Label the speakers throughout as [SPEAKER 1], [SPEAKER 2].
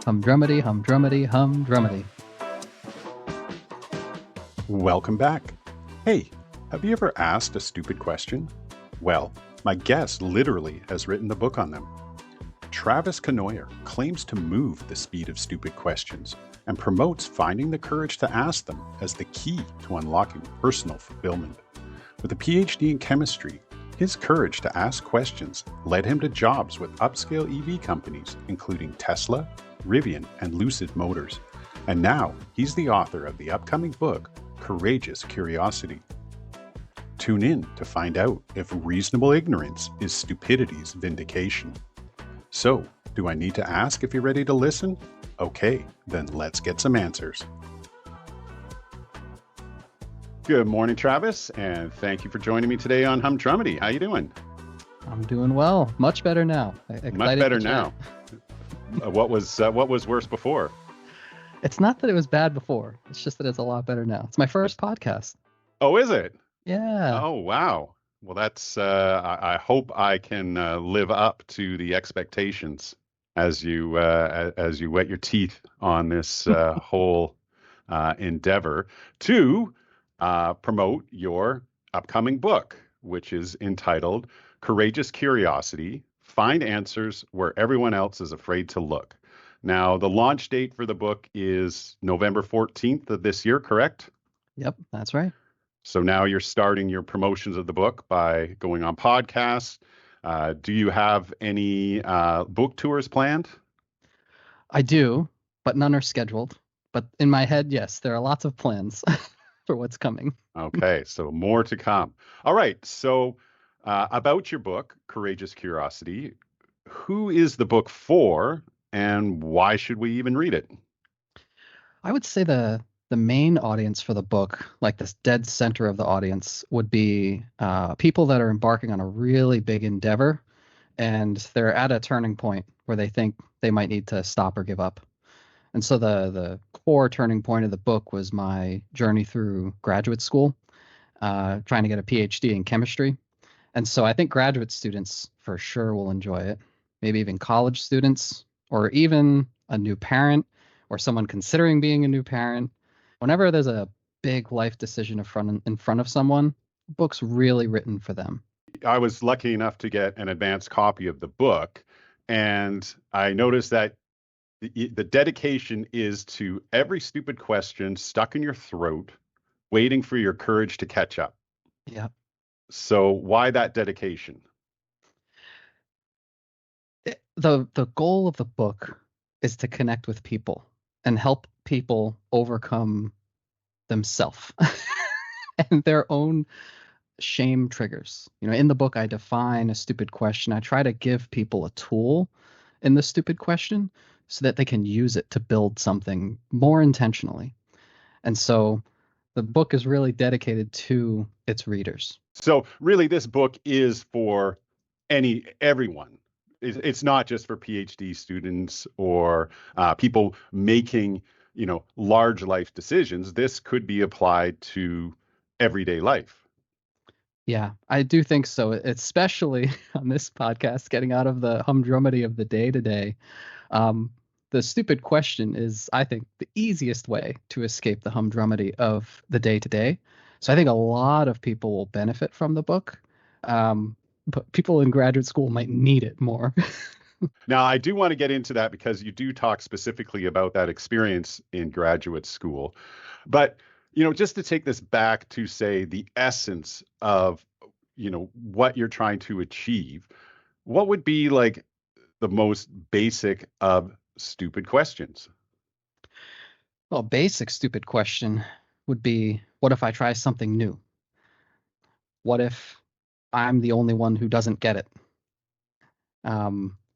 [SPEAKER 1] Humdrummity, humdrummity, humdrummity.
[SPEAKER 2] Welcome back. Hey, have you ever asked a stupid question? Well, my guest literally has written the book on them. Travis Cournoyer claims to move the speed of stupid questions and promotes finding the courage to ask them as the key to unlocking personal fulfillment. With a PhD in chemistry, his courage to ask questions led him to jobs with upscale EV companies, including Tesla, Rivian, and Lucid Motors. And now he's the author of the upcoming book, Courageous Curiosity. Tune in to find out if reasonable ignorance is stupidity's vindication. So, do I need to ask if you're ready to listen? Okay, then let's get some answers. Good morning, Travis, and thank you for joining me today on Humdrummity. How you doing?
[SPEAKER 1] I'm doing well. Much better now.
[SPEAKER 2] Much better now. What was worse before?
[SPEAKER 1] It's not that it was bad before. It's just that it's a lot better now. It's my first podcast.
[SPEAKER 2] Oh, is it?
[SPEAKER 1] Yeah.
[SPEAKER 2] Oh, wow. Well, that's. I hope I can live up to the expectations as you wet your teeth on this whole endeavor to promote your upcoming book, which is entitled "Courageous Curiosity: Find Answers Where Everyone Else is Afraid to Look." Now, the launch date for the book is November 14th of this year, correct?
[SPEAKER 1] Yep, that's right.
[SPEAKER 2] So now you're starting your promotions of the book by going on podcasts. Do you have any book tours planned?
[SPEAKER 1] I do, but none are scheduled. But in my head, yes, there are lots of plans for what's coming.
[SPEAKER 2] Okay, so more to come. All right, so about your book, Courageous Curiosity, who is the book for and why should we even read it?
[SPEAKER 1] I would say the main audience for the book, like this dead center of the audience, would be people that are embarking on a really big endeavor, and they're at a turning point where they think they might need to stop or give up. And so the core turning point of the book was my journey through graduate school, trying to get a PhD in chemistry. And so I think graduate students for sure will enjoy it. Maybe even college students, or even a new parent, or someone considering being a new parent. Whenever there's a big life decision in front of someone, the book's really written for them.
[SPEAKER 2] I was lucky enough to get an advanced copy of the book, and I noticed that the dedication is to every stupid question stuck in your throat, waiting for your courage to catch up.
[SPEAKER 1] Yeah.
[SPEAKER 2] So why that dedication?
[SPEAKER 1] The goal of the book is to connect with people and help people overcome themselves and their own shame triggers. In the book, I define a stupid question. I try to give people a tool in the stupid question so that they can use it to build something more intentionally. And so the book is really dedicated to its readers.
[SPEAKER 2] So really, this book is for everyone. It's not just for PhD students or people making, large life decisions. This could be applied to everyday life.
[SPEAKER 1] Yeah, I do think so, especially on this podcast, getting out of the humdrummity of the day to day. The stupid question is, I think, the easiest way to escape the humdrummity of the day to day. So I think a lot of people will benefit from the book, but people in graduate school might need it more.
[SPEAKER 2] Now, I do want to get into that because you do talk specifically about that experience in graduate school. But, just to take this back to say the essence of, what you're trying to achieve, what would be like the most basic of stupid questions?
[SPEAKER 1] Well, basic stupid question would be, what if I try something new? What if I'm the only one who doesn't get it?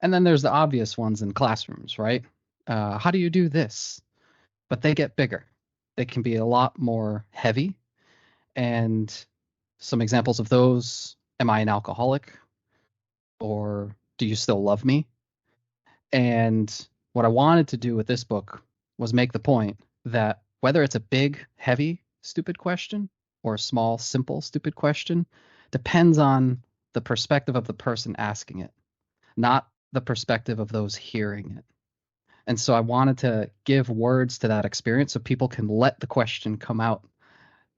[SPEAKER 1] And then there's the obvious ones in classrooms, right? How do you do this? But they get bigger. They can be a lot more heavy. And some examples of those: am I an alcoholic? Or do you still love me? And what I wanted to do with this book was make the point that whether it's a big, heavy, stupid question or a small, simple, stupid question depends on the perspective of the person asking it, not the perspective of those hearing it. And so I wanted to give words to that experience so people can let the question come out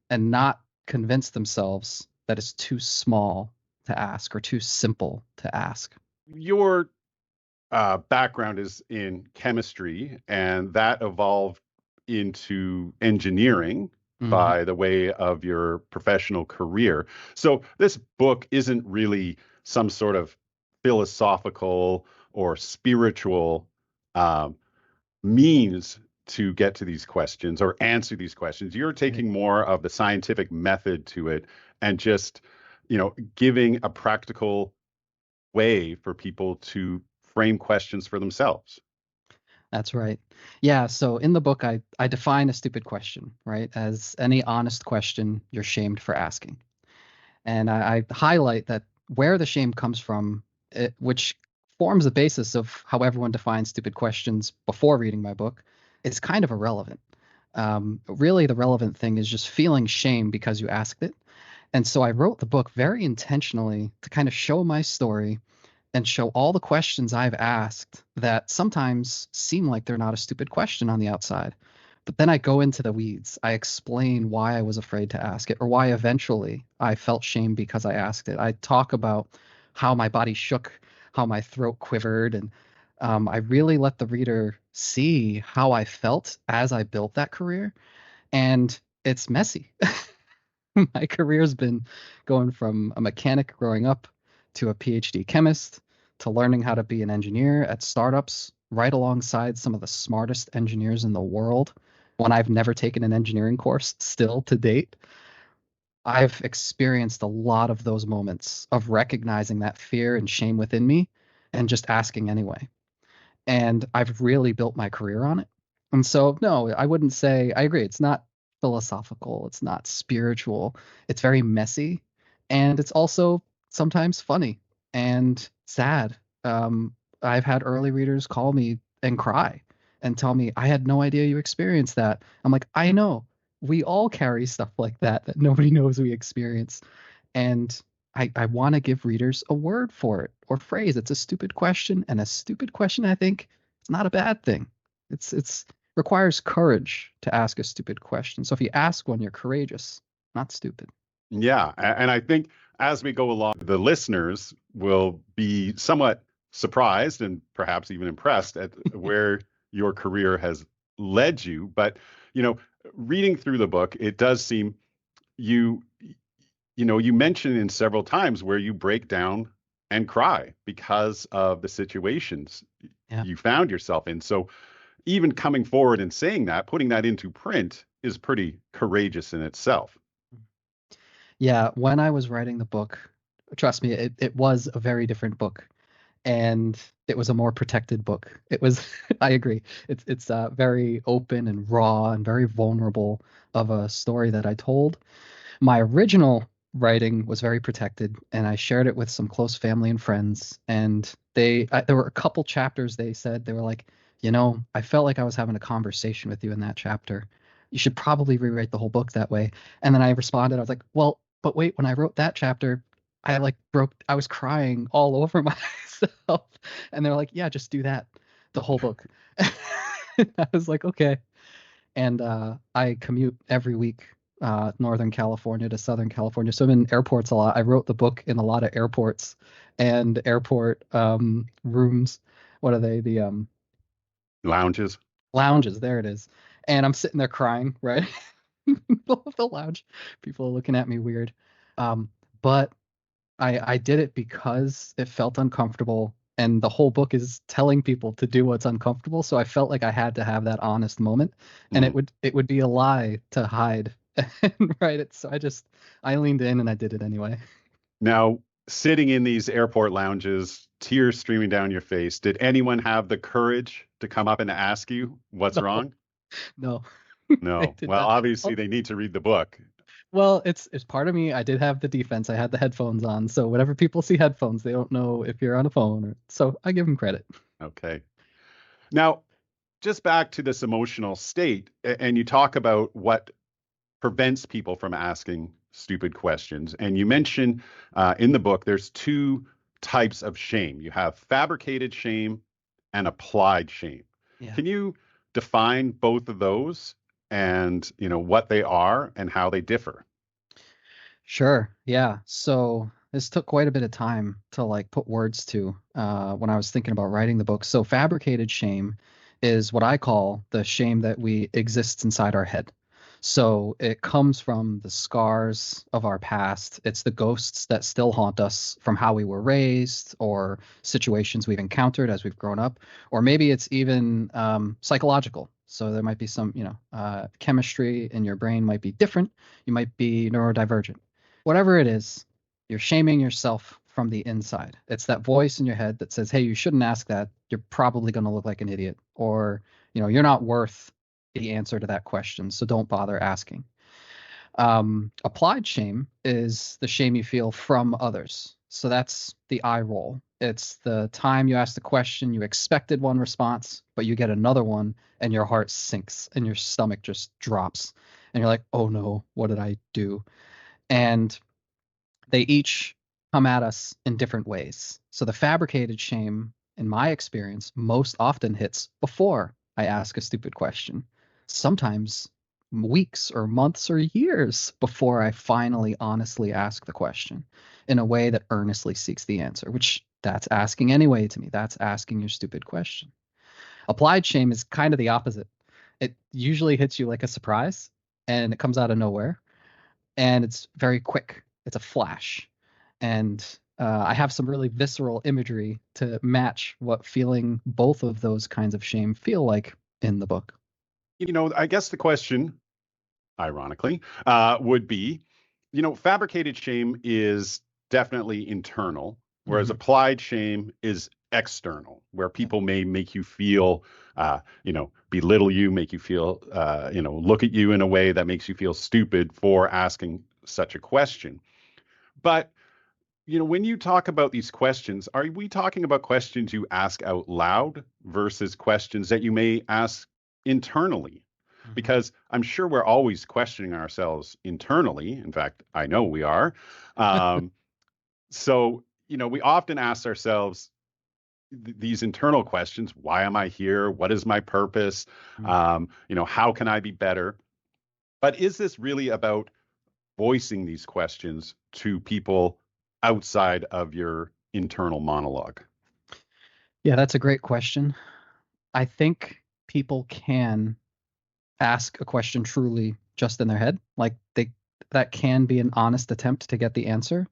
[SPEAKER 1] and not convince themselves that it's too small to ask or too simple to ask.
[SPEAKER 2] Your background is in chemistry, and that evolved into engineering
[SPEAKER 1] Hmm.
[SPEAKER 2] by the way of your professional career. So this book isn't really some sort of philosophical or spiritual um, means to get to these questions or answer these questions. You're
[SPEAKER 1] Right.
[SPEAKER 2] taking more of the scientific method to it and just, giving a practical way for people to frame questions for themselves.
[SPEAKER 1] That's right. Yeah, so in the book I define a stupid question, right? As any honest question you're shamed for asking. And I highlight that where the shame comes from, which forms the basis of how everyone defines stupid questions before reading my book, is kind of irrelevant. Really, the relevant thing is just feeling shame because you asked it. And so I wrote the book very intentionally to kind of show my story and show all the questions I've asked that sometimes seem like they're not a stupid question on the outside. But then I go into the weeds. I explain why I was afraid to ask it or why eventually I felt shame because I asked it. I talk about how my body shook, how my throat quivered, and I really let the reader see how I felt as I built that career. And it's messy. My career's been going from a mechanic growing up to a PhD chemist to learning how to be an engineer at startups right alongside some of the smartest engineers in the world when I've never taken an engineering course still to date. I've experienced a lot of those moments of recognizing that fear and shame within me and just asking anyway, and I've really built my career on it. And so, no, I wouldn't say I agree. It's not philosophical, it's not spiritual. It's very messy, and it's also sometimes funny and sad. I've had early readers call me and cry and tell me, I had no idea you experienced that. I'm like, I know. We all carry stuff like that nobody knows we experience. And I want to give readers a word for it or phrase. It's a stupid question, and a stupid question, I think, it's not a bad thing. It's requires courage to ask a stupid question. So if you ask one, you're courageous, not stupid.
[SPEAKER 2] Yeah. And I think as we go along, the listeners will be somewhat surprised and perhaps even impressed at where your career has led you. But, you know, reading through the book, it does seem you, you mention in several times where you break down and cry because of the situations
[SPEAKER 1] Yeah.
[SPEAKER 2] you found yourself in. So even coming forward and saying that, putting that into print is pretty courageous in itself.
[SPEAKER 1] Yeah, when I was writing the book, trust me, it was a very different book, and it was a more protected book. It was, I agree. It's very open and raw and very vulnerable of a story that I told. My original writing was very protected, and I shared it with some close family and friends. And there were a couple chapters they said they were like, I felt like I was having a conversation with you in that chapter. You should probably rewrite the whole book that way. And then I responded, I was like, well, but wait, when I wrote that chapter, I was crying all over myself. And they're like, yeah, just do that, the whole book. I was like, okay. And I commute every week, Northern California to Southern California. So I'm in airports a lot. I wrote the book in a lot of airports and airport rooms. What are they? The
[SPEAKER 2] Lounges.
[SPEAKER 1] lounges. There it is. And I'm sitting there crying, right? The lounge. People are looking at me weird. But I did it because it felt uncomfortable, and the whole book is telling people to do what's uncomfortable. So I felt like I had to have that honest moment, and
[SPEAKER 2] Mhm.
[SPEAKER 1] it would be a lie to hide and write it. So I leaned in and I did it anyway.
[SPEAKER 2] Now, sitting in these airport lounges, tears streaming down your face, did anyone have the courage to come up and ask you what's
[SPEAKER 1] No,
[SPEAKER 2] wrong?
[SPEAKER 1] no, they
[SPEAKER 2] No.
[SPEAKER 1] did
[SPEAKER 2] Well,
[SPEAKER 1] not.
[SPEAKER 2] obviously
[SPEAKER 1] Well,
[SPEAKER 2] they need to read the book.
[SPEAKER 1] well, it's part of me. I did have the defense. I had the headphones on, so whenever people see headphones, they don't know if you're on a phone. So I give them credit.
[SPEAKER 2] Okay. Now, just back to this emotional state, and you talk about what prevents people from asking stupid questions. And you mention in the book there's two types of shame. You have fabricated shame and applied shame.
[SPEAKER 1] Yeah.
[SPEAKER 2] Can you define both of those and, what they are and how they differ?
[SPEAKER 1] Sure. Yeah. So this took quite a bit of time to like put words to when I was thinking about writing the book. So fabricated shame is what I call the shame that we exist inside our head. So it comes from the scars of our past. It's the ghosts that still haunt us from how we were raised or situations we've encountered as we've grown up, or maybe it's even psychological. So there might be some, chemistry in your brain might be different. You might be neurodivergent. Whatever it is, you're shaming yourself from the inside. It's that voice in your head that says, "Hey, you shouldn't ask that. You're probably going to look like an idiot," or, "You're not worth the answer to that question, so don't bother asking." Applied shame is the shame you feel from others. So that's the eye roll. It's the time you ask the question, you expected one response, but you get another one, and your heart sinks and your stomach just drops. And you're like, "Oh no, what did I do?" And they each come at us in different ways. So the fabricated shame, in my experience, most often hits before I ask a stupid question. Sometimes weeks or months or years before I finally honestly ask the question in a way that earnestly seeks the answer, which that's asking anyway to me. That's asking your stupid question. Applied shame is kind of the opposite. It usually hits you like a surprise and it comes out of nowhere and it's very quick. It's a flash, and I have some really visceral imagery to match what feeling both of those kinds of shame feel like in the book.
[SPEAKER 2] I guess the question, ironically, would be, fabricated shame is definitely internal, whereas
[SPEAKER 1] Hmm.
[SPEAKER 2] applied shame is external, where
[SPEAKER 1] Yeah.
[SPEAKER 2] people may make you feel, belittle you, make you feel, look at you in a way that makes you feel stupid for asking such a question. But when you talk about these questions, are we talking about questions you ask out loud versus questions that you may ask internally?
[SPEAKER 1] Hmm.
[SPEAKER 2] Because I'm sure we're always questioning ourselves internally. In fact, I know we are. Um, so, we often ask ourselves these internal questions. Why am I here? What is my purpose? How can I be better? But is this really about voicing these questions to people outside of your internal monologue?
[SPEAKER 1] Yeah, that's a great question. I think people can ask a question truly just in their head. Like that can be an honest attempt to get the answer.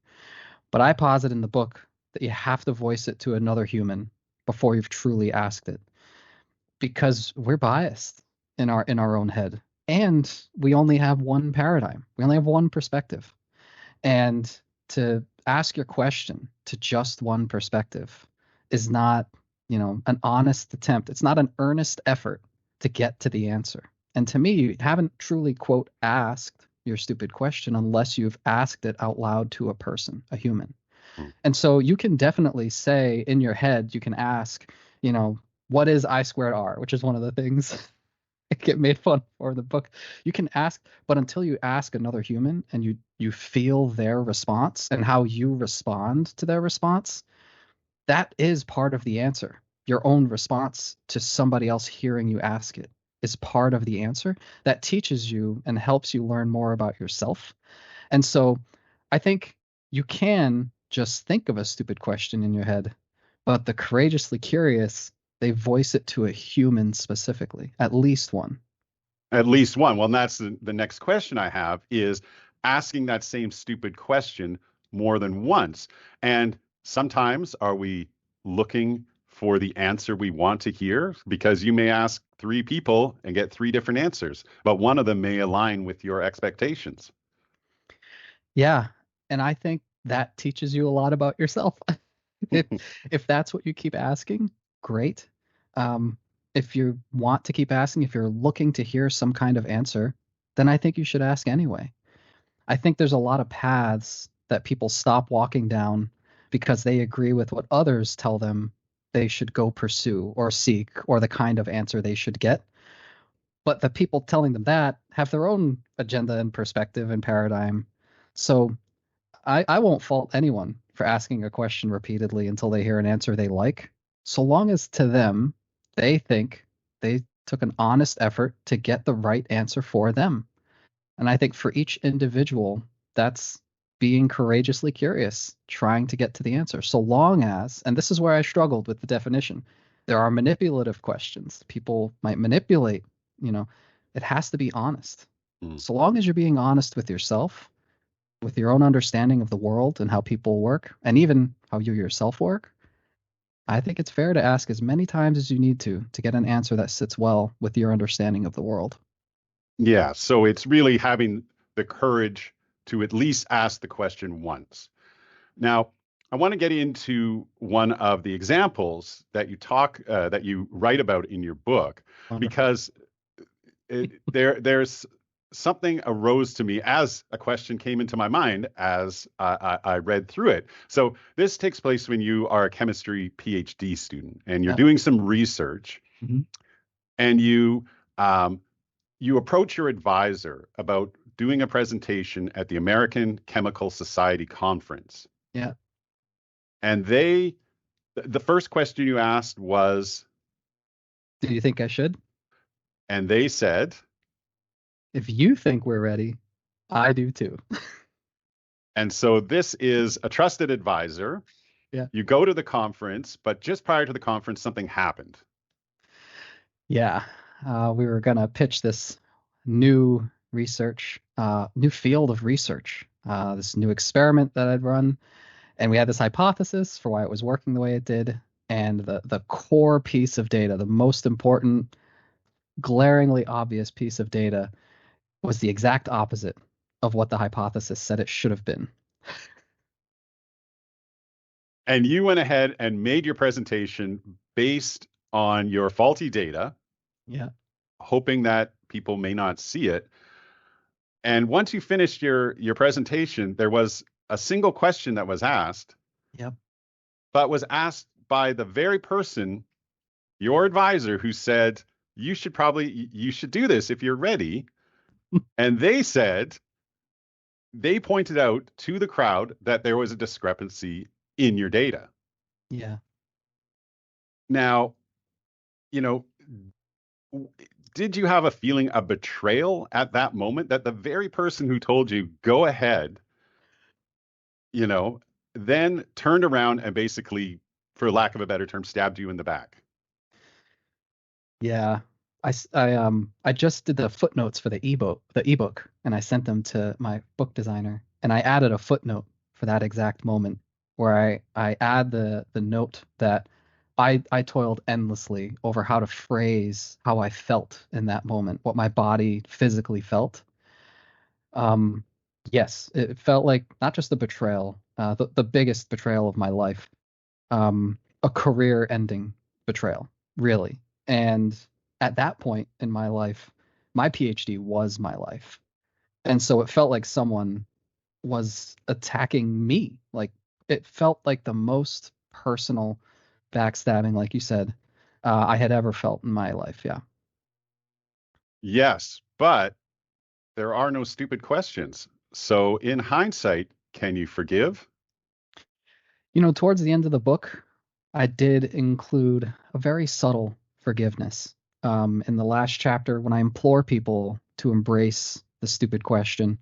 [SPEAKER 1] But I posit in the book that you have to voice it to another human before you've truly asked it. Because we're biased in our own head and we only have one paradigm, we only have one perspective, and to ask your question to just one perspective is not an honest attempt. It's not an earnest effort to get to the answer. And to me, you haven't truly quote asked your stupid question unless you've asked it out loud to a person, a human.
[SPEAKER 2] Hmm.
[SPEAKER 1] And so you can definitely say in your head, you can ask, you know, what is I squared R, which is one of the things I get made fun for in the book. You can ask, but until you ask another human and you feel their response and how you respond to their response, that is part of the answer. Your own response to somebody else hearing you ask it is part of the answer that teaches you and helps you learn more about yourself. And so I think you can just think of a stupid question in your head, but the courageously curious, they voice it to a human specifically, at least one.
[SPEAKER 2] At least one. Well, and that's the next question I have is asking that same stupid question more than once. And sometimes are we looking for the answer we want to hear? Because you may ask three people and get three different answers, but one of them may align with your expectations.
[SPEAKER 1] Yeah. And I think that teaches you a lot about yourself. If if that's what you keep asking, great. Um, if you want to keep asking, if you're looking to hear some kind of answer, then I think you should ask anyway. I think there's a lot of paths that people stop walking down because they agree with what others tell them they should go pursue or seek or the kind of answer they should get. But the people telling them that have their own agenda and perspective and paradigm. So I won't fault anyone for asking a question repeatedly until they hear an answer they like, so long as to them they think They took an honest effort to get the right answer for them. And I think for each individual, that's being courageously curious, trying to get to the answer. So long as, and this is where I struggled with the definition, there are manipulative questions. People might manipulate, you know, it has to be honest.
[SPEAKER 2] Mm.
[SPEAKER 1] So long as you're being honest with yourself, with your own understanding of the world and how people work, and even how you yourself work, I think it's fair to ask as many times as you need to get an answer that sits well with your understanding of the world.
[SPEAKER 2] Yeah, so it's really having the courage to at least ask the question once. Now, I want to get into one of the examples that that you write about in your book,
[SPEAKER 1] Wonderful.
[SPEAKER 2] because there's something arose to me as a question came into my mind as I read through it. So this takes place when you are a chemistry PhD student and you're
[SPEAKER 1] Yeah.
[SPEAKER 2] doing some research,
[SPEAKER 1] Hmm.
[SPEAKER 2] and um, you approach your advisor about doing a presentation at the American Chemical Society conference.
[SPEAKER 1] Yeah.
[SPEAKER 2] And the first question you asked was,
[SPEAKER 1] Do you think I should?
[SPEAKER 2] and they said,
[SPEAKER 1] If you think we're ready, I do too.
[SPEAKER 2] and so this is a trusted advisor.
[SPEAKER 1] Yeah.
[SPEAKER 2] You go to the conference, but just prior to the conference, something happened.
[SPEAKER 1] Yeah. We were going to pitch this new new field of research, this new experiment that I'd run. And we had this hypothesis for why it was working the way it did. And the core piece of data, the most important, glaringly obvious piece of data, was the exact opposite of what the hypothesis said it should have been.
[SPEAKER 2] And you went ahead and made your presentation based on your faulty data,
[SPEAKER 1] Yeah.
[SPEAKER 2] hoping that people may not see it. And once you finished your presentation, there was a single question that was asked,
[SPEAKER 1] Yep.
[SPEAKER 2] but was asked by the very person, your advisor, who said, you should do this if you're ready. And they pointed out to the crowd that there was a discrepancy in your data.
[SPEAKER 1] Yeah.
[SPEAKER 2] Now, you know, did you have a feeling of betrayal at that moment that the very person who told you, go ahead, you know, then turned around and basically, for lack of a better term, stabbed you in the back?
[SPEAKER 1] Yeah. I just did the footnotes for the ebook, and I sent them to my book designer, and I added a footnote for that exact moment where I add the note that I toiled endlessly over how to phrase how I felt in that moment, what my body physically felt. Um, yes, it felt like not just the betrayal, the biggest betrayal of my life, a career-ending betrayal, really. And at that point in my life, my PhD was my life. And so it felt like someone was attacking me. Like it felt like the most personal backstabbing, like you said, I had ever felt in my life. Yeah.
[SPEAKER 2] Yes, but there are no stupid questions. So, in hindsight, can you forgive?
[SPEAKER 1] Towards the end of the book, I did include a very subtle forgiveness. In the last chapter, when I implore people to embrace the stupid question,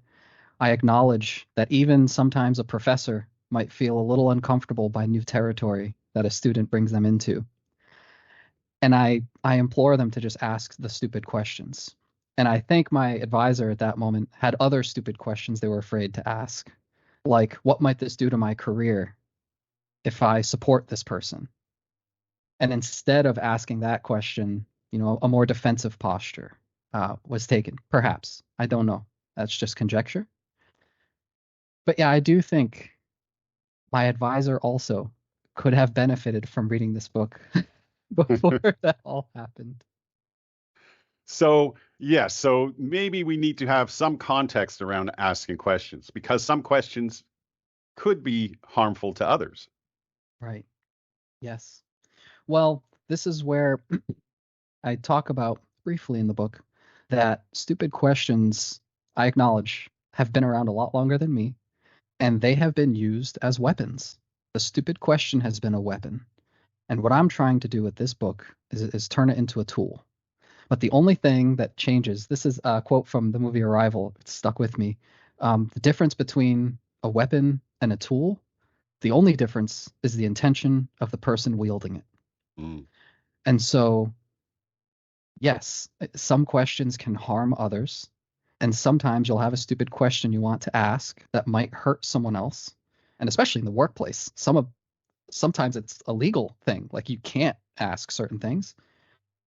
[SPEAKER 1] I acknowledge that even sometimes a professor might feel a little uncomfortable by new territory that a student brings them into. And I implore them to just ask the stupid questions. And I think my advisor at that moment had other stupid questions they were afraid to ask, like, what might this do to my career if I support this person? And instead of asking that question, a more defensive posture was taken. Perhaps. I don't know. That's just conjecture. But yeah, I do think my advisor also could have benefited from reading this book before that all happened.
[SPEAKER 2] So, yes, so maybe we need to have some context around asking questions because some questions could be harmful to others.
[SPEAKER 1] Right. Yes. Well, this is where I talk about briefly in the book that stupid questions, I acknowledge, have been around a lot longer than me, and they have been used as weapons. The stupid question has been a weapon. And what I'm trying to do with this book is turn it into a tool. But the only thing that changes, this is a quote from the movie Arrival, it stuck with me. The difference between a weapon and a tool, the only difference is the intention of the person wielding it.
[SPEAKER 2] Mm,
[SPEAKER 1] And so, yes, some questions can harm others. And sometimes you'll have a stupid question you want to ask that might hurt someone else. And especially in the workplace, sometimes it's a legal thing. Like you can't ask certain things.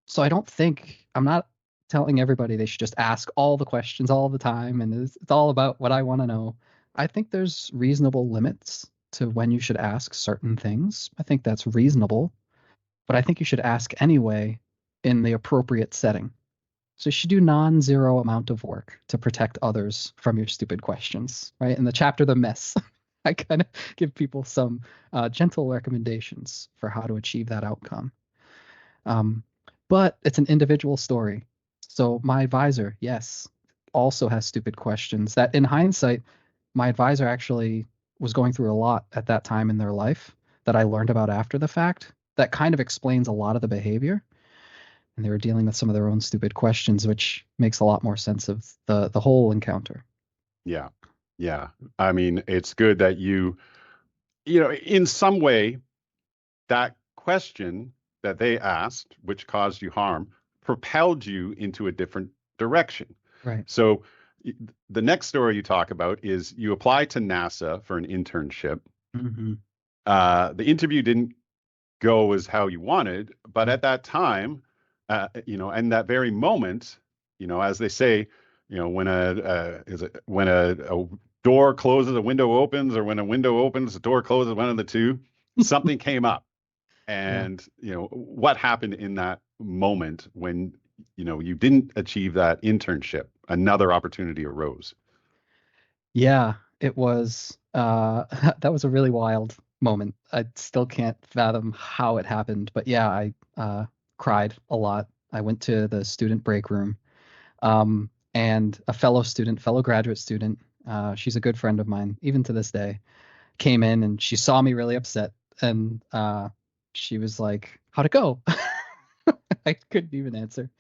[SPEAKER 1] So I'm not telling everybody they should just ask all the questions all the time and it's all about what I want to know. I think there's reasonable limits to when you should ask certain things. I think that's reasonable, but I think you should ask anyway in the appropriate setting. So you should do non-zero amount of work to protect others from your stupid questions, right? In the chapter The Mess, I kind of give people some gentle recommendations for how to achieve that outcome. Um, but it's an individual story. So my advisor, yes, also has stupid questions that in hindsight, my advisor actually was going through a lot at that time in their life that I learned about after the fact. That kind of explains a lot of the behavior. And they were dealing with some of their own stupid questions, which makes a lot more sense of the whole encounter.
[SPEAKER 2] yeah. Yeah. I mean, it's good that you in some way, that question that they asked, which caused you harm, propelled you into a different direction.
[SPEAKER 1] Right.
[SPEAKER 2] So the next story you talk about is you apply to NASA for an internship.
[SPEAKER 1] Mm-hmm.
[SPEAKER 2] The interview didn't go as how you wanted, but at that time, and that very moment, as they say, when a door closes, a window opens, or when a window opens, the door closes, one of the two, something came up.
[SPEAKER 1] Yeah.
[SPEAKER 2] And, what happened in that moment when, you didn't achieve that internship, another opportunity arose.
[SPEAKER 1] Yeah, it was that was a really wild moment. I still can't fathom how it happened, but yeah, I cried a lot. I went to the student break room, and a fellow graduate student, she's a good friend of mine, even to this day, came in and she saw me really upset, and she was like, "How'd it go?" I couldn't even answer,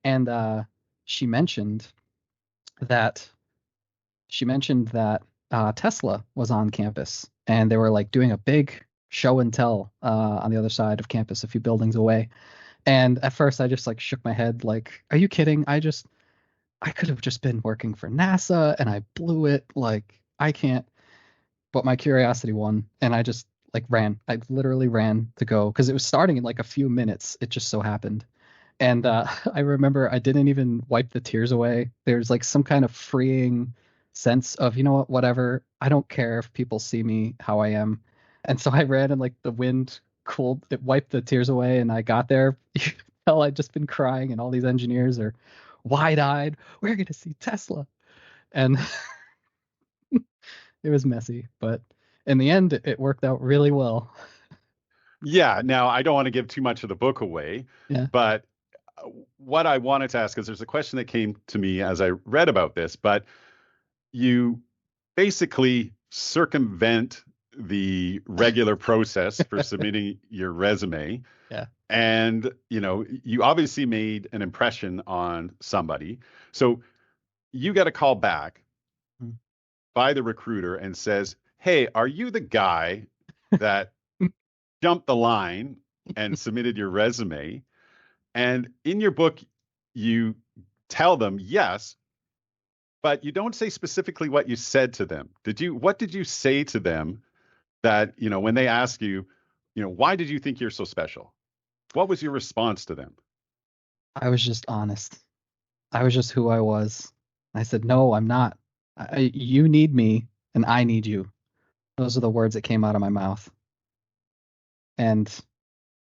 [SPEAKER 1] and she mentioned that she mentioned that Tesla was on campus and they were like doing a big show and tell on the other side of campus, a few buildings away. And at first, I just like shook my head, like, "Are you kidding? I could have just been working for NASA and I blew it. Like, I can't." But my curiosity won, and I just like ran. I literally ran to go because it was starting in like a few minutes. It just so happened. And I remember I didn't even wipe the tears away. There's like some kind of freeing sense of, you know what, whatever. I don't care if people see me how I am. And so I ran and like the wind cooled, it wiped the tears away. And I got there. You could tell I'd just been crying, and all these engineers are wide-eyed. "We're going to see Tesla." And it was messy, but in the end, it worked out really well.
[SPEAKER 2] Yeah. Now, I don't want to give too much of the book away,
[SPEAKER 1] Yeah.
[SPEAKER 2] but what I wanted to ask is there's a question that came to me as I read about this, but you basically circumvent the regular process for submitting your resume.
[SPEAKER 1] Yeah.
[SPEAKER 2] And, you obviously made an impression on somebody. So you get a call back by the recruiter and says, "Hey, are you the guy that jumped the line and submitted your resume?" And in your book, you tell them yes, but you don't say specifically what you said to them. What did you say to them that, when they ask you, why did you think you're so special? What was your response to them?
[SPEAKER 1] I was just honest. I was just who I was. I said, "No, I'm not. You need me, and I need you." Those are the words that came out of my mouth. And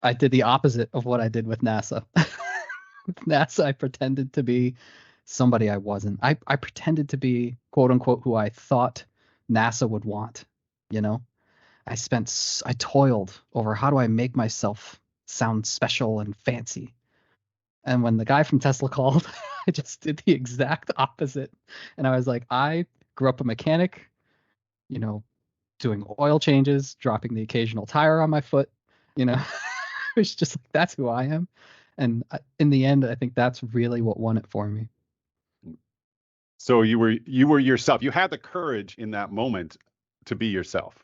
[SPEAKER 1] I did the opposite of what I did with NASA. With NASA, I pretended to be somebody I wasn't. I pretended to be, quote unquote, who I thought NASA would want. You know, I toiled over how do I make myself sound special and fancy. And when the guy from Tesla called, I just did the exact opposite. And I was like, "I grew up a mechanic, you know, doing oil changes, dropping the occasional tire on my foot, you know." It's just like, that's who I am. And in the end, I think that's really what won it for me.
[SPEAKER 2] So you were yourself. You had the courage in that moment to be yourself.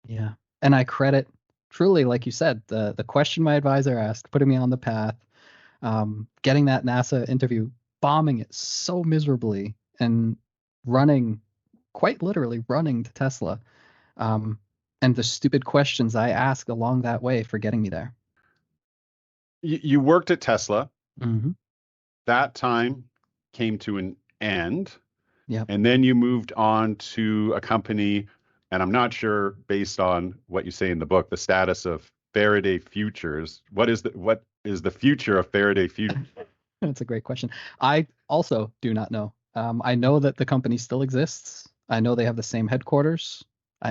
[SPEAKER 1] Yeah. And I credit truly, like you said, the question my advisor asked, putting me on the path, getting that NASA interview, bombing it so miserably, and running, quite literally running to Tesla, um, and the stupid questions I asked along that way for getting me there.
[SPEAKER 2] You worked at Tesla.
[SPEAKER 1] Hmm.
[SPEAKER 2] That time came to an end.
[SPEAKER 1] Yep.
[SPEAKER 2] And then you moved on to a company, and I'm not sure based on what you say in the book, the status of Faraday Futures. What is the future of Faraday Futures?
[SPEAKER 1] That's a great question. I also do not know. I know that the company still exists. I know they have the same headquarters.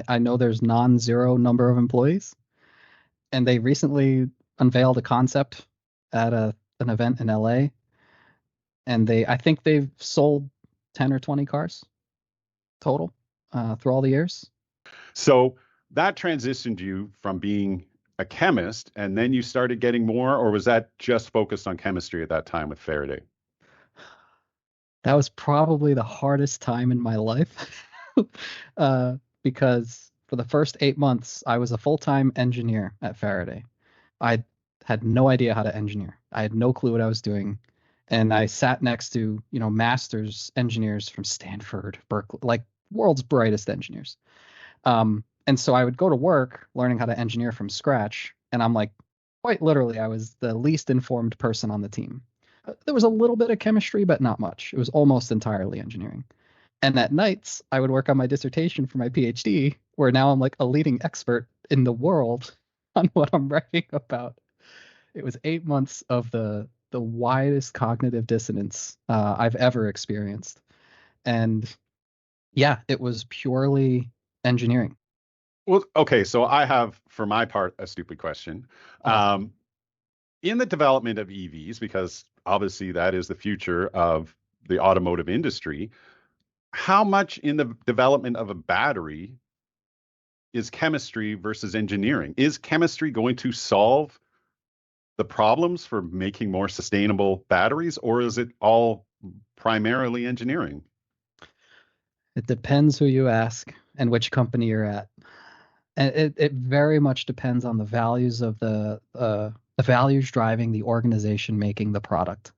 [SPEAKER 1] I know there's non-zero number of employees, and they recently unveiled a concept at an event in LA, and I think they've sold 10 or 20 cars total through all the years.
[SPEAKER 2] So that transitioned you from being a chemist, and then you started getting more, or was that just focused on chemistry at that time with Faraday?
[SPEAKER 1] That was probably the hardest time in my life because for the first 8 months, I was a full-time engineer at Faraday. I had no idea how to engineer. I had no clue what I was doing. And I sat next to, master's engineers from Stanford, Berkeley, like world's brightest engineers. And so I would go to work learning how to engineer from scratch. And I'm like, quite literally, I was the least informed person on the team. There was a little bit of chemistry, but not much. It was almost entirely engineering. And at nights, I would work on my dissertation for my PhD, where now I'm like a leading expert in the world on what I'm writing about. It was 8 months of the widest cognitive dissonance I've ever experienced. And yeah, it was purely engineering.
[SPEAKER 2] Well, okay, so I have, for my part, a stupid question.
[SPEAKER 1] Oh,
[SPEAKER 2] Um, in the development of EVs, because obviously that is the future of the automotive industry, how much in the development of a battery is chemistry versus engineering? Is chemistry going to solve the problems for making more sustainable batteries, or is it all primarily engineering?
[SPEAKER 1] it depends who you ask and which company you're at. And it very much depends on the values of the values driving the organization making the product.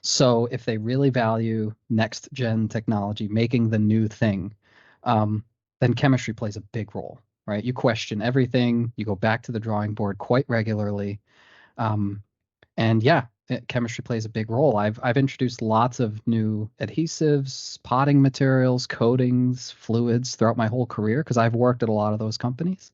[SPEAKER 1] So if they really value next gen technology, making the new thing, um, then chemistry plays a big role, right? You question everything, you go back to the drawing board quite regularly. Um, and yeah, chemistry plays a big role. I've introduced lots of new adhesives, potting materials, coatings, fluids throughout my whole career because I've worked at a lot of those companies.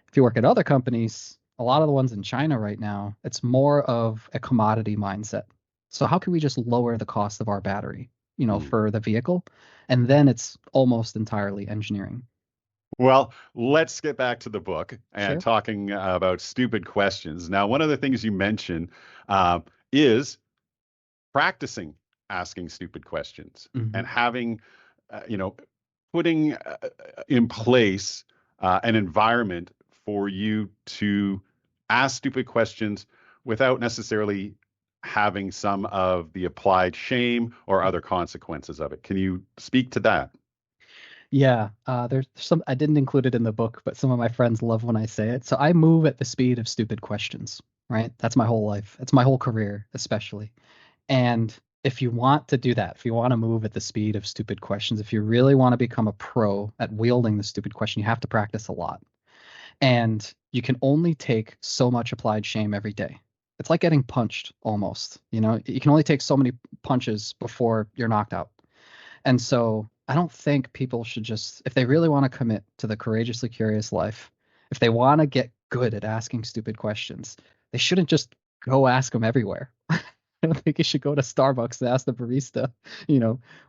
[SPEAKER 1] If you work at other companies, a lot of the ones in China right now, it's more of a commodity mindset. So how can we just lower the cost of our battery,
[SPEAKER 2] Hmm.
[SPEAKER 1] for the vehicle? And then it's almost entirely engineering.
[SPEAKER 2] Well, let's get back to the book and
[SPEAKER 1] Sure.
[SPEAKER 2] talking about stupid questions. Now, one of the things you mentioned uh, is practicing asking stupid questions
[SPEAKER 1] Hmm.
[SPEAKER 2] and having, you know, putting in place an environment for you to ask stupid questions without necessarily having some of the applied shame or other consequences of it. Can you speak to that?
[SPEAKER 1] Yeah, there's some I didn't include it in the book, but some of my friends love when I say it. So I move at the speed of stupid questions, right? That's my whole life. It's my whole career, especially. And if you want to do that, if you want to move at the speed of stupid questions, if you really want to become a pro at wielding the stupid question, you have to practice a lot. And you can only take so much applied shame every day. It's like getting punched almost, you can only take so many punches before you're knocked out. And so I don't think people should just, if they really want to commit to the courageously curious life, if they want to get good at asking stupid questions, they shouldn't just go ask them everywhere. I don't think you should go to Starbucks and ask the barista,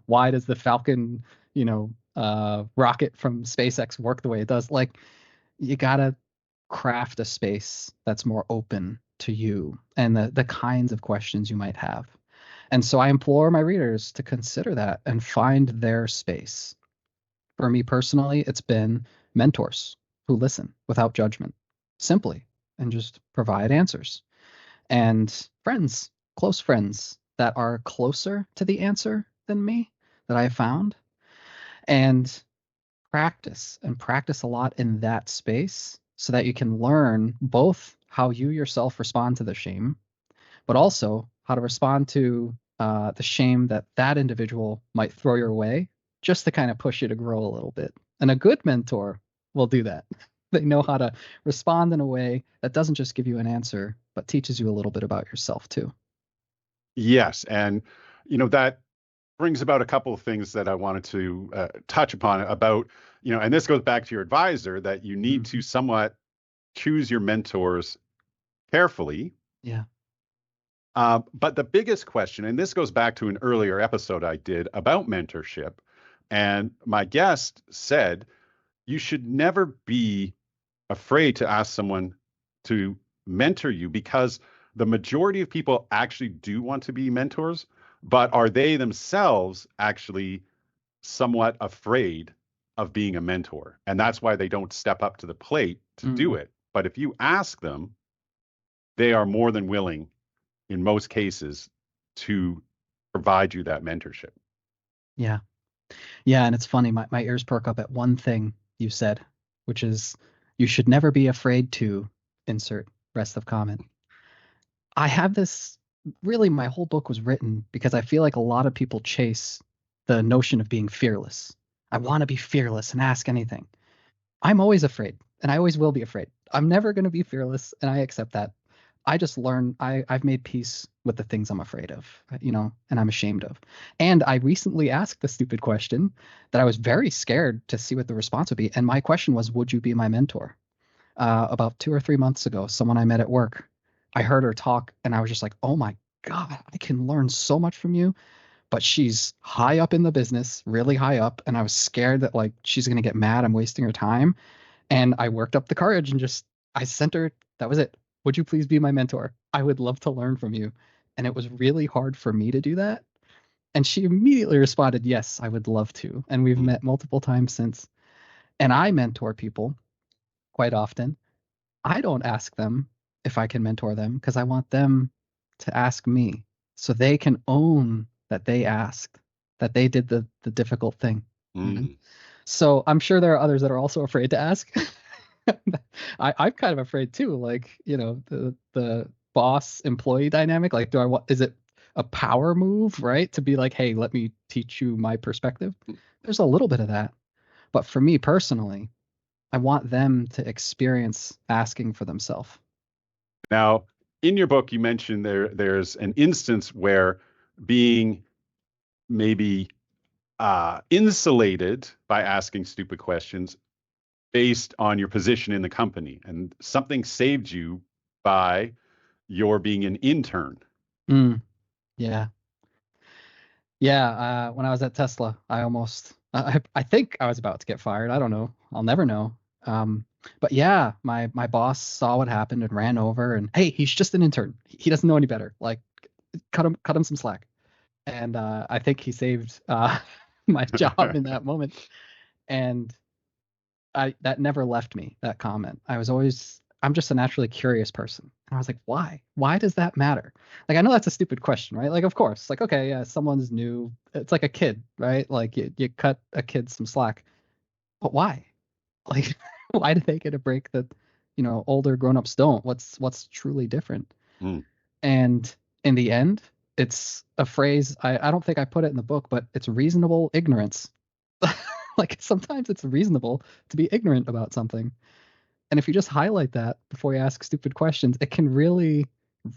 [SPEAKER 1] why does the Falcon, rocket from SpaceX work the way it does? Like, you gotta craft a space that's more open to you and the kinds of questions you might have. And so I implore my readers to consider that and find their space. For me personally, it's been mentors who listen without judgment, simply, and just provide answers. and friends, close friends that are closer to the answer than me that I found, and practice and practice a lot in that space so that you can learn both how you yourself respond to the shame, but also how to respond to the shame that that individual might throw your way, just to kind of push you to grow a little bit. And a good mentor will do that. They know how to respond in a way that doesn't just give you an answer, but teaches you a little bit about yourself too.
[SPEAKER 2] Yes, and that brings about a couple of things that I wanted to touch upon about, and this goes back to your advisor that you need to
[SPEAKER 1] Mhm.
[SPEAKER 2] somewhat choose your mentors carefully.
[SPEAKER 1] Yeah.
[SPEAKER 2] But the biggest question, and this goes back to an earlier episode I did about mentorship, and my guest said you should never be afraid to ask someone to mentor you because the majority of people actually do want to be mentors, but are they themselves actually somewhat afraid of being a mentor? And that's why they don't step up to the plate to do
[SPEAKER 1] Mm.
[SPEAKER 2] it. But if you ask them, they are more than willing in most cases to provide you that mentorship.
[SPEAKER 1] Yeah. Yeah. And it's funny, my ears perk up at one thing you said, which is you should never be afraid to insert rest of comment. I have this really, my whole book was written because I feel like a lot of people chase the notion of being fearless. I want to be fearless and ask anything. I'm always afraid, and I always will be afraid. I'm never going to be fearless, and I accept that. I just learn, I've made peace with the things I'm afraid of, and I'm ashamed of. And I recently asked the stupid question that I was very scared to see what the response would be. And my question was, would you be my mentor? About 2 or 3 months ago, someone I met at work, I heard her talk and I was just like, oh my God, I can learn so much from you. But she's high up in the business, really high up. And I was scared that like she's going to get mad. I'm wasting her time. And I worked up the courage and just, I sent her, that was it. Would you please be my mentor? I would love to learn from you. And it was really hard for me to do that. And she immediately responded, yes, I would love to. And we've
[SPEAKER 2] Mm,
[SPEAKER 1] met multiple times since. And I mentor people quite often. I don't ask them if I can mentor them because I want them to ask me so they can own that they asked, that they did the difficult thing. Mhm.
[SPEAKER 2] mm.
[SPEAKER 1] So I'm sure there are others that are also afraid to ask. I'm kind of afraid too, like, the boss employee dynamic. Like, do I want, is it a power move, right? To be like, hey, let me teach you my perspective. There's a little bit of that. But for me personally, I want them to experience asking for themselves.
[SPEAKER 2] Now, in your book, you mentioned there's an instance where being maybe insulated by asking stupid questions based on your position in the company, and something saved you by your being an intern.
[SPEAKER 1] Mm, yeah. Yeah. When I was at Tesla, I think I was about to get fired. I don't know. I'll never know. But yeah, my boss saw what happened and ran over and, hey, he's just an intern. He doesn't know any better. Like, cut him some slack. And I think he saved my job in that moment. And I that never left me, that comment. I'm just a naturally curious person. And I was like, why? Why does that matter? Like, I know that's a stupid question, right? Like, of course, like, okay, yeah, someone's new. It's like a kid, right? Like you cut a kid some slack. But why? Like, why do they get a break that, older grown-ups don't? What's truly different?
[SPEAKER 2] Mm.
[SPEAKER 1] And in the end, it's a phrase, I don't think I put it in the book, but it's reasonable ignorance. Like sometimes it's reasonable to be ignorant about something. And if you just highlight that before you ask stupid questions, it can really,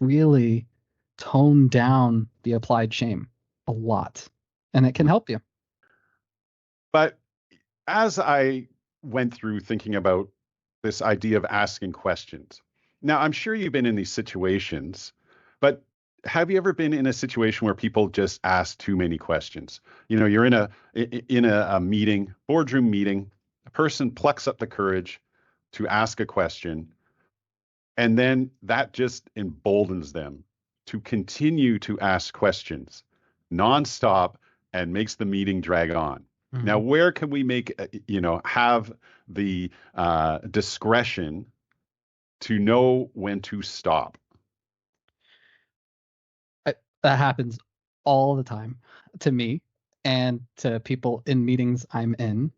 [SPEAKER 1] really tone down the applied shame a lot. And it can help you.
[SPEAKER 2] But as I went through thinking about this idea of asking questions, now I'm sure you've been in these situations, but have you ever been in a situation where people just ask too many questions? You're in a meeting, boardroom meeting, a person plucks up the courage to ask a question, and then that just emboldens them to continue to ask questions nonstop and makes the meeting drag on. Now,
[SPEAKER 1] Mhm.
[SPEAKER 2] where can we have the discretion to know when to stop?
[SPEAKER 1] That happens all the time to me and to people in meetings I'm in.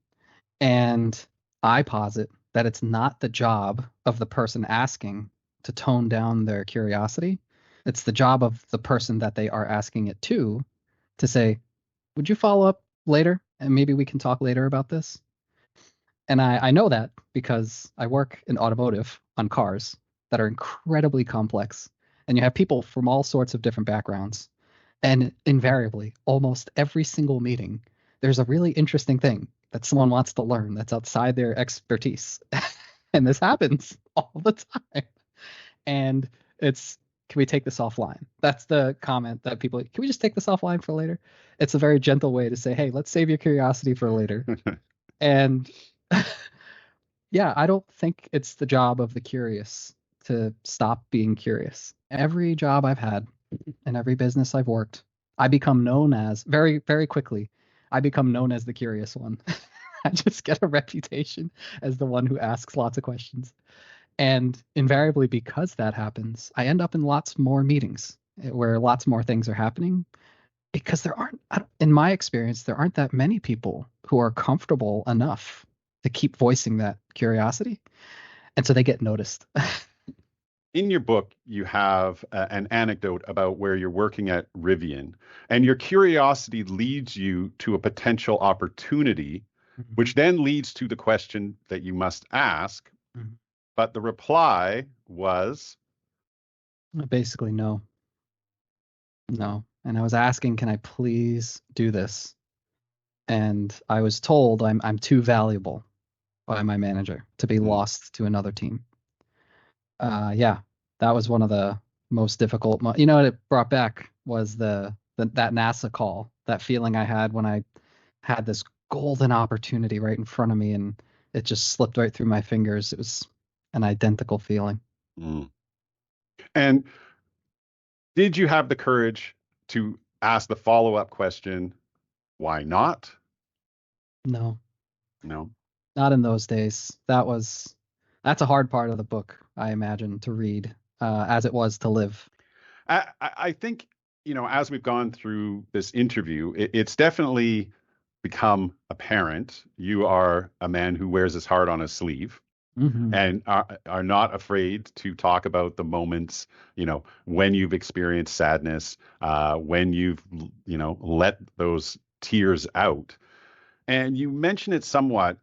[SPEAKER 1] And I posit that it's not the job of the person asking to tone down their curiosity. It's the job of the person that they are asking it to say, would you follow up later? And maybe we can talk later about this. And I know that because I work in automotive on cars that are incredibly complex. And you have people from all sorts of different backgrounds. And invariably, almost every single meeting, there's a really interesting thing that someone wants to learn that's outside their expertise. And this happens all the time. And it's, can we take this offline? That's the comment that people, can we just take this offline for later? It's a very gentle way to say, hey, let's save your curiosity for later. And yeah, I don't think it's the job of the curious to stop being curious. Every job I've had and every business I've worked, I become known as very, very quickly. I become known as the curious one. I just get a reputation as the one who asks lots of questions. And invariably, because that happens, I end up in lots more meetings where lots more things are happening because there aren't, in my experience, there aren't that many people who are comfortable enough to keep voicing that curiosity. And so they get noticed.
[SPEAKER 2] In your book, you have an anecdote about where you're working at Rivian, and your curiosity leads you to a potential opportunity, which then leads to the question that you must ask. But the reply was,
[SPEAKER 1] Basically, no, no. And I was asking, can I please do this? And I was told I'm too valuable by my manager to be
[SPEAKER 2] "Hmm,
[SPEAKER 1] lost to another team. Yeah, that was one of the most difficult. You know what it brought back was the that NASA call, that feeling I had when I had this golden opportunity right in front of me and it just slipped right through my fingers. It was an identical feeling.
[SPEAKER 2] hmm." And did you have the courage to ask the follow-up question, why not?
[SPEAKER 1] No,
[SPEAKER 2] No.
[SPEAKER 1] not in those days. That's a hard part of the book, I imagine, to read, as it was to live.
[SPEAKER 2] I think, as we've gone through this interview, it's definitely become apparent you are a man who wears his heart on his sleeve
[SPEAKER 1] Hmm.
[SPEAKER 2] and are not afraid to talk about the moments, when you've experienced sadness, when you've, let those tears out. And you mention it somewhat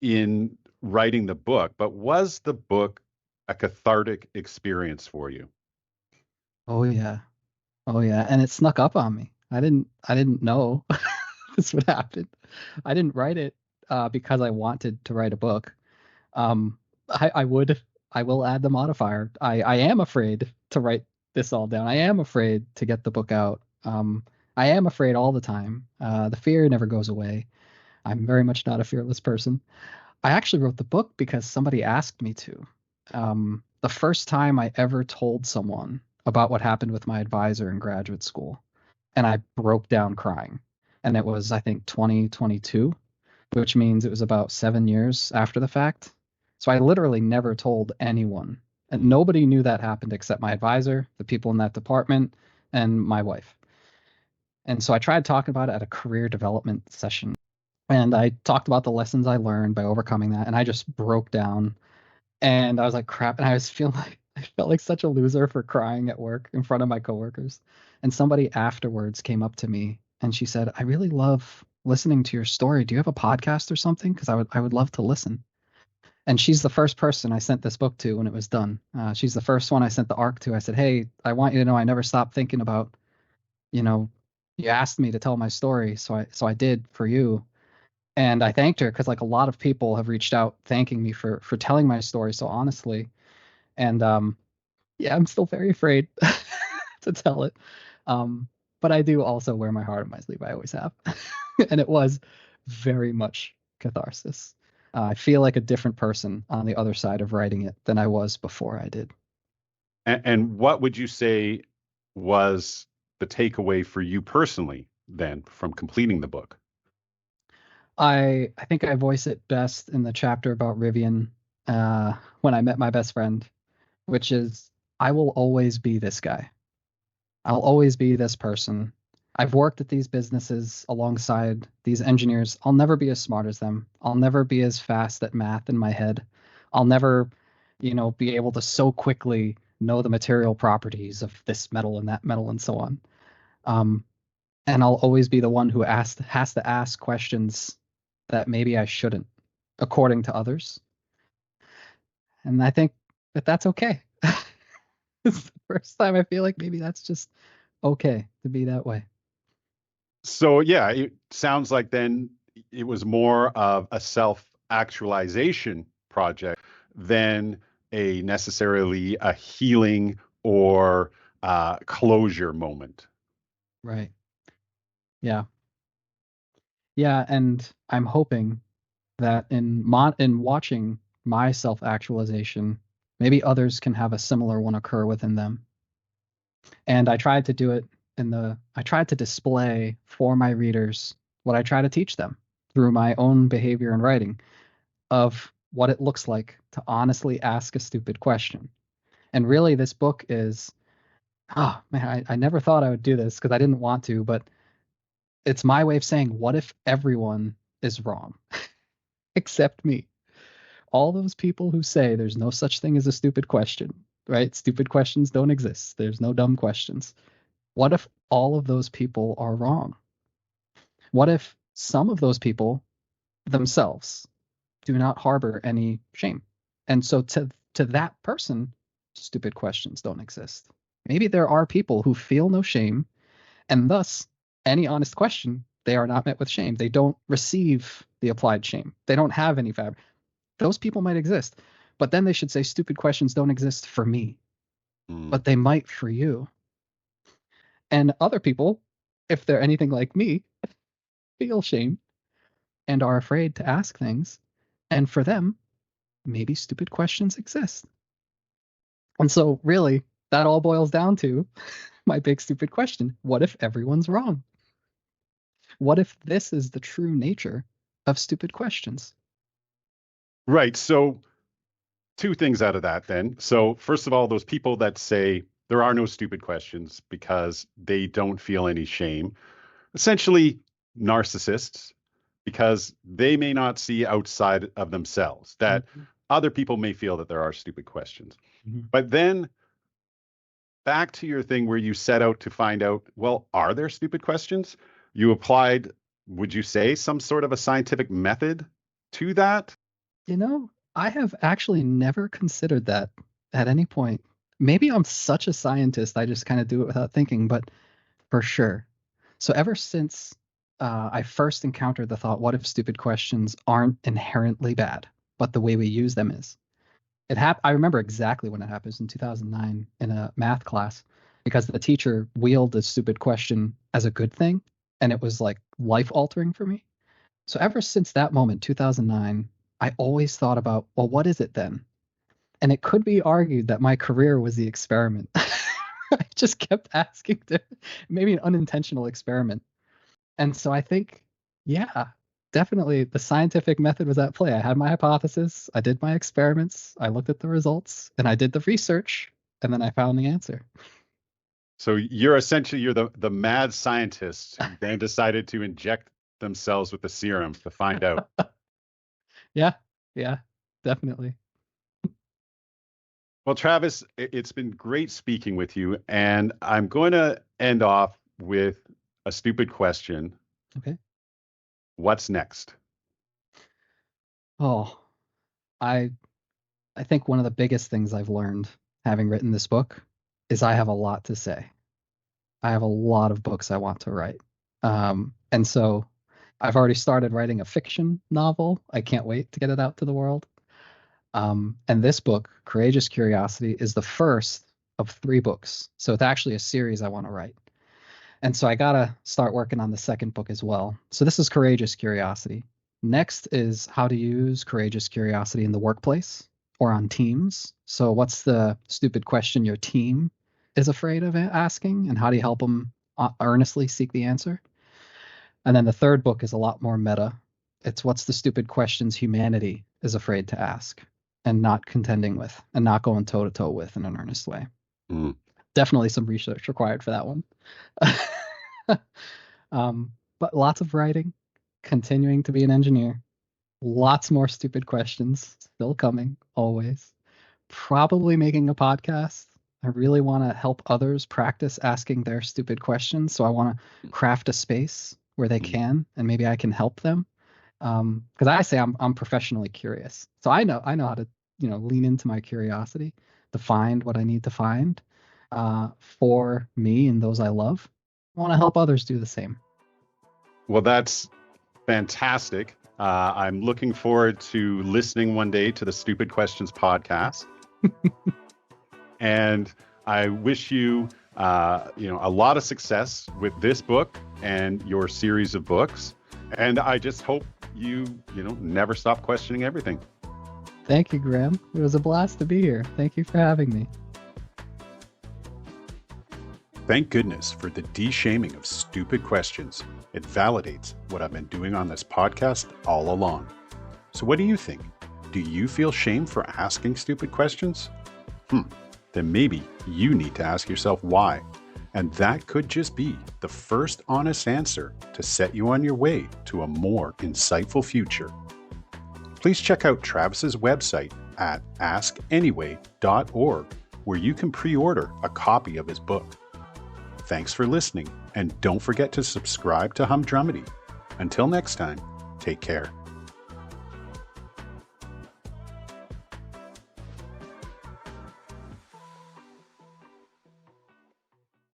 [SPEAKER 2] in writing the book, but was the book a cathartic experience for you?
[SPEAKER 1] Oh yeah. Oh yeah. And it snuck up on me. I didn't know this would happen. I didn't write it because I wanted to write a book. Um, I will add the modifier. I am afraid to write this all down. I am afraid to get the book out. I am afraid all the time. The fear never goes away. I'm very much not a fearless person. I actually wrote the book because somebody asked me to. The first time I ever told someone about what happened with my advisor in graduate school, and I broke down crying. And it was, I think, 2022, which means it was about 7 years after the fact. So I literally never told anyone. And
[SPEAKER 2] Mm,
[SPEAKER 1] nobody knew that happened except my advisor, the people in that department, and my wife. And so I tried talking about it at a career development session. And I talked about the lessons I learned by overcoming that. And I just broke down and I was like, crap. And I was feeling like I felt like such a loser for crying at work in front of my coworkers. And somebody afterwards came up to me and she said, I really love listening to your story. Do you have a podcast or something? Because I would love to listen. And she's the first person I sent this book to when it was done. She's the first one I sent the arc to. I said, hey, I want you to know I never stopped thinking about, you know, you asked me to tell my story, so I did for you. And I thanked her because like a lot of people have reached out thanking me for telling my story so honestly. And yeah, I'm still very afraid to tell it. Um, but I do also wear my heart on my sleeve. I always have. And it was very much catharsis. I feel like a different person on the other side of writing it than I was before I did.
[SPEAKER 2] and what would you say was the takeaway for you personally then from completing the book?
[SPEAKER 1] I think I voice it best in the chapter about Rivian when I met my best friend, which is I will always be this guy. I'll always be this person. I've worked at these businesses alongside these engineers. I'll never be as smart as them. I'll never be as fast at math in my head. I'll never, be able to so quickly know the material properties of this metal and that metal and so on. Um, and I'll always be the one who has to ask questions that maybe I shouldn't, according to others. And I think that that's okay. It's the first time I feel like maybe that's just okay to be that way.
[SPEAKER 2] So yeah, it sounds like then it was more of a self-actualization project than a necessarily a healing or closure moment.
[SPEAKER 1] Right. Yeah. Yeah, and I'm hoping that in watching my self-actualization, maybe others can have a similar one occur within them. And I tried to do it I tried to display for my readers what I try to teach them through my own behavior and writing of what it looks like to honestly ask a stupid question. And really, this book is, oh man, I never thought I would do this because I didn't want to, but it's my way of saying, what if everyone is wrong except me? All those people who say there's no such thing as a stupid question, right? Stupid questions don't exist. There's no dumb questions. What if all of those people are wrong? What if some of those people themselves do not harbor any shame? And so to that person, stupid questions don't exist. Maybe there are people who feel no shame, and thus any honest question, they are not met with shame. They don't receive the applied shame. They don't have any fabric. Those people might exist, but then they should say stupid questions don't exist for me,
[SPEAKER 2] Mm.
[SPEAKER 1] but they might for you. And other people, if they're anything like me, feel shame and are afraid to ask things. And for them, maybe stupid questions exist. And so, really, that all boils down to my big stupid question: what if everyone's wrong? What if this is the true nature of stupid questions?
[SPEAKER 2] Right. So two things out of that then. So first of all, those people that say there are no stupid questions because they don't feel any shame, essentially narcissists, because they may not see outside of themselves that
[SPEAKER 1] Mhm,
[SPEAKER 2] other people may feel that there are stupid questions.
[SPEAKER 1] mhm.
[SPEAKER 2] But then back to your thing where you set out to find out, well, are there stupid questions? You applied, would you say, some sort of a scientific method to that?
[SPEAKER 1] I have actually never considered that at any point. Maybe I'm such a scientist, I just kind of do it without thinking, but for sure. So ever since I first encountered the thought, what if stupid questions aren't inherently bad, but the way we use them is? I remember exactly when it happens in 2009 in a math class because the teacher wheeled a stupid question as a good thing, and it was like life altering for me. So ever since that moment, 2009, I always thought about, well, what is it then? And it could be argued that my career was the experiment. I just kept asking maybe an unintentional experiment. And so I think, yeah, definitely the scientific method was at play. I had my hypothesis, I did my experiments, I looked at the results, and I did the research, and then I found the answer.
[SPEAKER 2] So you're essentially you're the mad scientist who then decided to inject themselves with the serum to find out.
[SPEAKER 1] Yeah, yeah, definitely.
[SPEAKER 2] Well, Travis, it's been great speaking with you, and I'm going to end off with a stupid question.
[SPEAKER 1] Okay.
[SPEAKER 2] What's next?
[SPEAKER 1] Oh, I I think one of the biggest things I've learned having written this book is I have a lot to say. I have a lot of books I want to write. And so I've already started writing a fiction novel. I can't wait to get it out to the world. And this book, Courageous Curiosity, is the first of three books. So it's actually a series I want to write. And so I gotta start working on the second book as well. So this is Courageous Curiosity. Next is how to use courageous curiosity in the workplace or on teams. So what's the stupid question your team is afraid of asking, and how do you help them earnestly seek the answer? And then the third book is a lot more meta. It's what's the stupid questions humanity is afraid to ask and not contending with and not going toe to toe with in an earnest way.
[SPEAKER 2] Mm.
[SPEAKER 1] definitely some research required for that one. But lots of writing, continuing to be an engineer, lots more stupid questions still coming, always. Probably making a podcast. I really want to help others practice asking their stupid questions. So I want to craft a space where they can, and maybe I can help them. Because I say I'm professionally curious, so I know how to lean into my curiosity to find what I need to find for me and those I love. I want to help others do the same.
[SPEAKER 2] Well, that's fantastic. I'm looking forward to listening one day to the Stupid Questions podcast. And I wish you, a lot of success with this book and your series of books. And I just hope you never stop questioning everything.
[SPEAKER 1] Thank you, Graham. It was a blast to be here. Thank you for having me.
[SPEAKER 2] Thank goodness for the de-shaming of stupid questions. It validates what I've been doing on this podcast all along. So what do you think? Do you feel shame for asking stupid questions? Then maybe you need to ask yourself why. And that could just be the first honest answer to set you on your way to a more insightful future. Please check out Travis's website at askanyway.org, where you can pre-order a copy of his book. Thanks for listening, and don't forget to subscribe to Humdrummity. Until next time, take care.